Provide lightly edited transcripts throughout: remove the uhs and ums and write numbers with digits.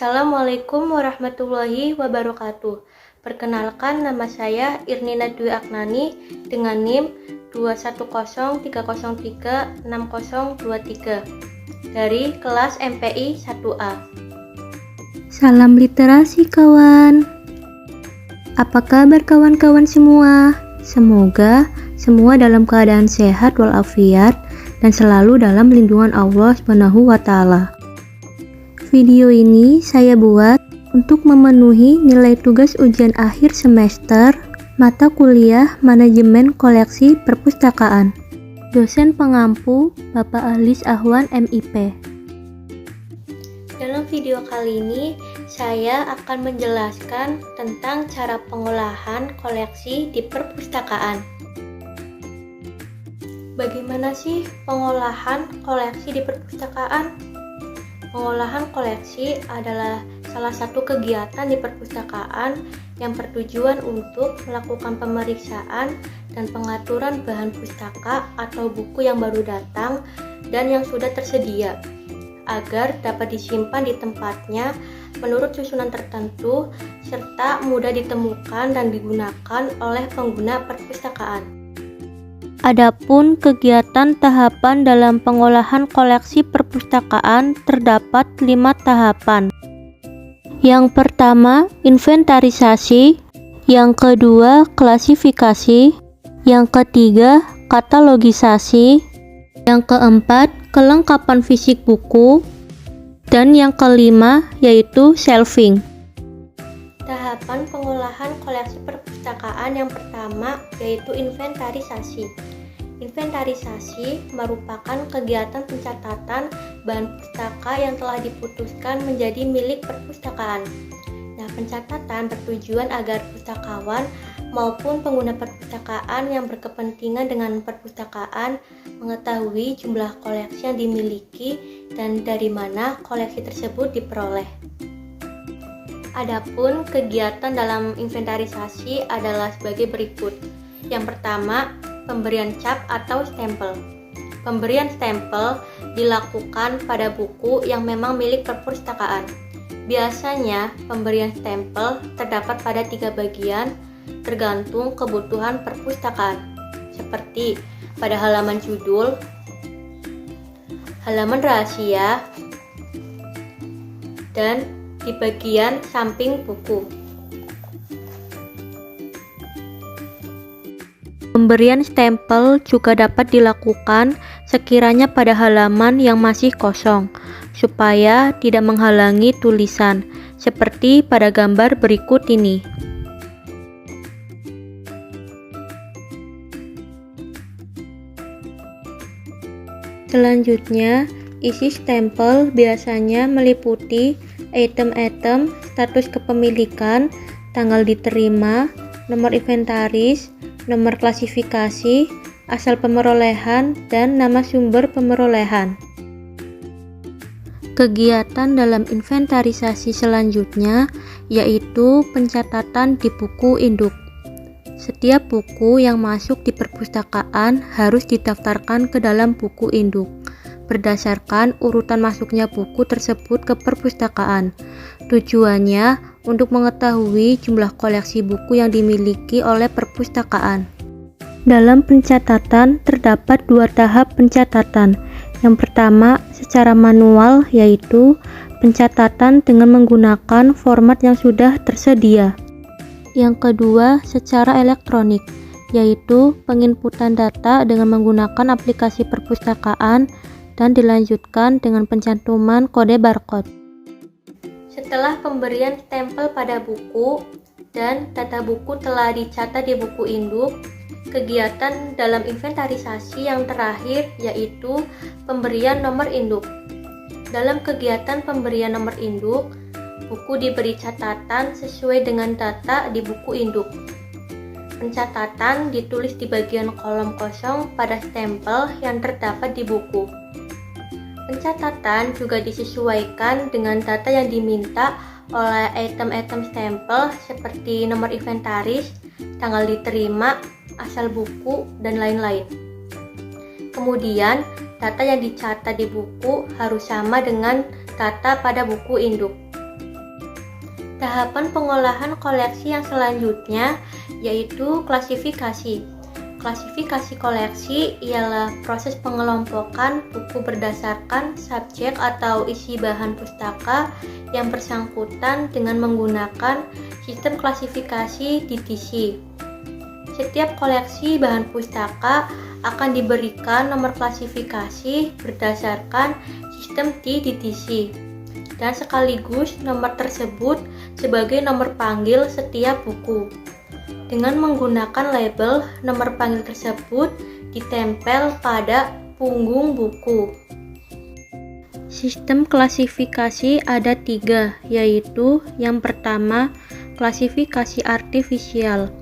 Assalamualaikum warahmatullahi wabarakatuh. Perkenalkan, nama saya Irnina Dwi Aknani dengan NIM 210303603 dari kelas MPI 1A. Salam literasi kawan. Apa kabar kawan-kawan semua? Semoga semua dalam keadaan sehat walafiat dan selalu dalam lindungan Allah SWT. Video ini saya buat untuk memenuhi nilai tugas ujian akhir semester mata kuliah Manajemen Koleksi Perpustakaan. Dosen pengampu Bapak Alis Ahwan MIP. Dalam video kali ini, saya akan menjelaskan tentang cara pengolahan koleksi di perpustakaan. Bagaimana sih pengolahan koleksi di perpustakaan? Pengolahan koleksi adalah salah satu kegiatan di perpustakaan yang bertujuan untuk melakukan pemeriksaan dan pengaturan bahan pustaka atau buku yang baru datang dan yang sudah tersedia, agar dapat disimpan di tempatnya menurut susunan tertentu serta mudah ditemukan dan digunakan oleh pengguna perpustakaan. Adapun kegiatan tahapan dalam pengolahan koleksi perpustakaan terdapat 5 tahapan. Yang pertama, inventarisasi. Yang kedua, klasifikasi. Yang ketiga, katalogisasi. Yang keempat, kelengkapan fisik buku. Dan yang kelima, yaitu shelving. Tahapan pengolahan koleksi perpustakaan yang pertama yaitu inventarisasi. Inventarisasi merupakan kegiatan pencatatan bahan pustaka yang telah diputuskan menjadi milik perpustakaan. Nah, pencatatan bertujuan agar pustakawan maupun pengguna perpustakaan yang berkepentingan dengan perpustakaan mengetahui jumlah koleksi yang dimiliki dan dari mana koleksi tersebut diperoleh. Adapun kegiatan dalam inventarisasi adalah sebagai berikut. Yang pertama, pemberian cap atau stempel. Pemberian stempel dilakukan pada buku yang memang milik perpustakaan. Biasanya, pemberian stempel terdapat pada 3 bagian tergantung kebutuhan perpustakaan, seperti pada halaman judul, halaman rahasia, dan di bagian samping buku. Pemberian stempel juga dapat dilakukan sekiranya pada halaman yang masih kosong, supaya tidak menghalangi tulisan, seperti pada gambar berikut ini. Selanjutnya, isi stempel biasanya meliputi item-item, status kepemilikan, tanggal diterima, nomor inventaris, nomor klasifikasi, asal pemerolehan, dan nama sumber pemerolehan. Kegiatan dalam inventarisasi selanjutnya yaitu pencatatan di buku induk. Setiap buku yang masuk di perpustakaan harus didaftarkan ke dalam buku induk berdasarkan urutan masuknya buku tersebut ke perpustakaan. Tujuannya untuk mengetahui jumlah koleksi buku yang dimiliki oleh perpustakaan. Dalam pencatatan terdapat 2 tahap pencatatan. Yang pertama secara manual, yaitu pencatatan dengan menggunakan format yang sudah tersedia. Yang kedua secara elektronik, yaitu penginputan data dengan menggunakan aplikasi perpustakaan dan dilanjutkan dengan pencantuman kode barcode. Setelah pemberian stempel pada buku dan data buku telah dicatat di buku induk, kegiatan dalam inventarisasi yang terakhir yaitu pemberian nomor induk. Dalam kegiatan pemberian nomor induk, buku diberi catatan sesuai dengan data di buku induk. Pencatatan ditulis di bagian kolom kosong pada stempel yang terdapat di buku. Pencatatan juga disesuaikan dengan data yang diminta oleh item-item stempel seperti nomor inventaris, tanggal diterima, asal buku, dan lain-lain. Kemudian, data yang dicatat di buku harus sama dengan data pada buku induk. Tahapan pengolahan koleksi yang selanjutnya yaitu klasifikasi. Klasifikasi koleksi ialah proses pengelompokan buku berdasarkan subjek atau isi bahan pustaka yang bersangkutan dengan menggunakan sistem klasifikasi DTC. Setiap koleksi bahan pustaka akan diberikan nomor klasifikasi berdasarkan sistem DTC. Dan sekaligus nomor tersebut sebagai nomor panggil setiap buku. Dengan menggunakan label, nomor panggil tersebut ditempel pada punggung buku. Sistem klasifikasi ada 3, yaitu yang pertama, klasifikasi artifisial,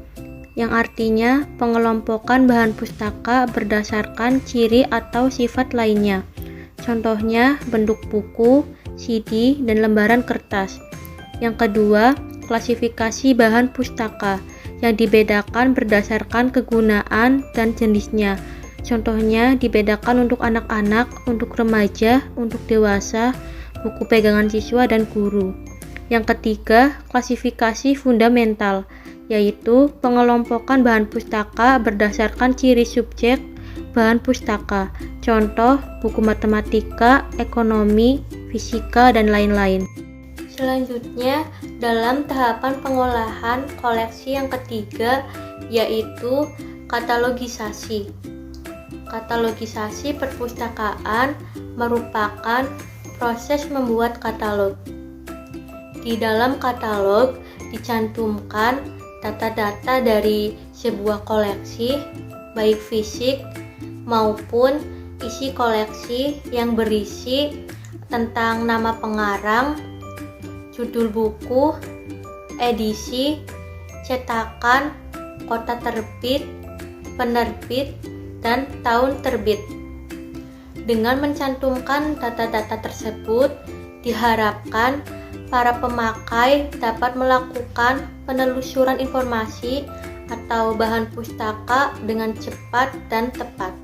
yang artinya pengelompokan bahan pustaka berdasarkan ciri atau sifat lainnya. Contohnya bentuk buku, CD, dan lembaran kertas. Yang kedua, klasifikasi bahan pustaka yang dibedakan berdasarkan kegunaan dan jenisnya. Contohnya dibedakan untuk anak-anak, untuk remaja, untuk dewasa, buku pegangan siswa, dan guru. Yang ketiga, klasifikasi fundamental, yaitu pengelompokan bahan pustaka berdasarkan ciri subjek bahan pustaka. Contoh, buku matematika, ekonomi, fisika, dan lain-lain. Selanjutnya, dalam tahapan pengolahan koleksi yang ketiga yaitu katalogisasi. Katalogisasi perpustakaan merupakan proses membuat katalog. Di dalam katalog dicantumkan data-data dari sebuah koleksi, baik fisik maupun isi koleksi yang berisi tentang nama pengarang, judul buku, edisi, cetakan, kota terbit, penerbit, dan tahun terbit. Dengan mencantumkan data-data tersebut, diharapkan para pemakai dapat melakukan penelusuran informasi atau bahan pustaka dengan cepat dan tepat.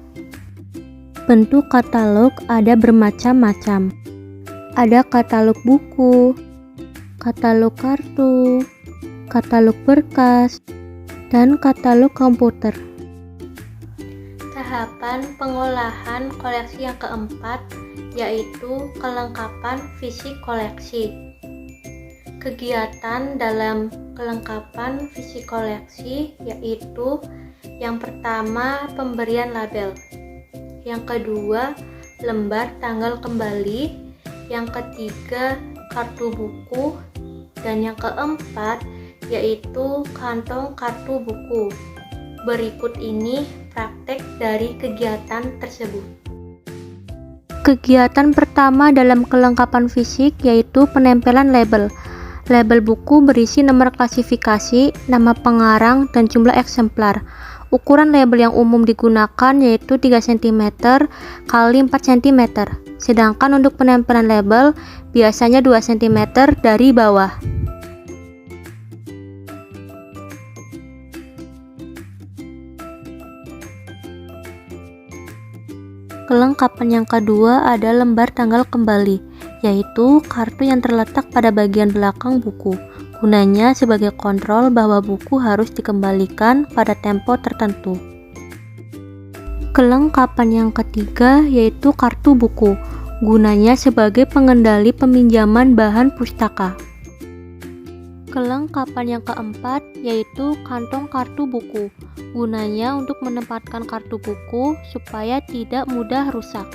Bentuk katalog ada bermacam-macam. Ada katalog buku, katalog kartu, katalog berkas, dan katalog komputer. Tahapan pengolahan koleksi yang keempat yaitu kelengkapan fisik koleksi. Kegiatan dalam kelengkapan fisik koleksi yaitu yang pertama pemberian label, yang kedua lembar tanggal kembali, yang ketiga kartu buku, dan yang keempat yaitu kantong kartu buku. Berikut ini praktek dari kegiatan tersebut. Kegiatan pertama dalam kelengkapan fisik yaitu penempelan label. Label buku berisi nomor klasifikasi, nama pengarang, dan jumlah eksemplar. Ukuran label yang umum digunakan yaitu 3 cm x 4 cm. Sedangkan untuk penempelan label biasanya 2 cm dari bawah. Kelengkapan yang kedua ada lembar tanggal kembali, yaitu kartu yang terletak pada bagian belakang buku. Gunanya sebagai kontrol bahwa buku harus dikembalikan pada tempo tertentu. Kelengkapan yang ketiga yaitu kartu buku. Gunanya sebagai pengendali peminjaman bahan pustaka. Kelengkapan yang keempat yaitu kantong kartu buku. Gunanya untuk menempatkan kartu buku supaya tidak mudah rusak.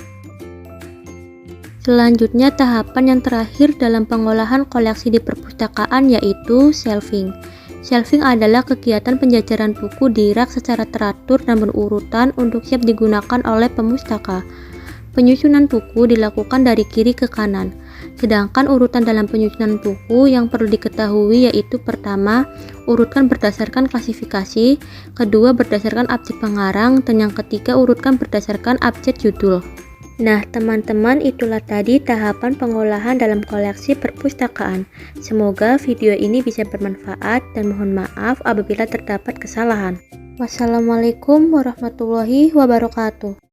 Selanjutnya tahapan yang terakhir dalam pengolahan koleksi di perpustakaan yaitu shelving. Shelving adalah kegiatan penjajaran buku di rak secara teratur dan berurutan untuk siap digunakan oleh pemustaka. Penyusunan buku dilakukan dari kiri ke kanan. Sedangkan urutan dalam penyusunan buku yang perlu diketahui yaitu pertama, urutkan berdasarkan klasifikasi, kedua berdasarkan abjad pengarang, dan yang ketiga urutkan berdasarkan abjad judul. Nah, teman-teman, itulah tadi tahapan pengolahan dalam koleksi perpustakaan. Semoga video ini bisa bermanfaat dan mohon maaf apabila terdapat kesalahan. Wassalamualaikum warahmatullahi wabarakatuh.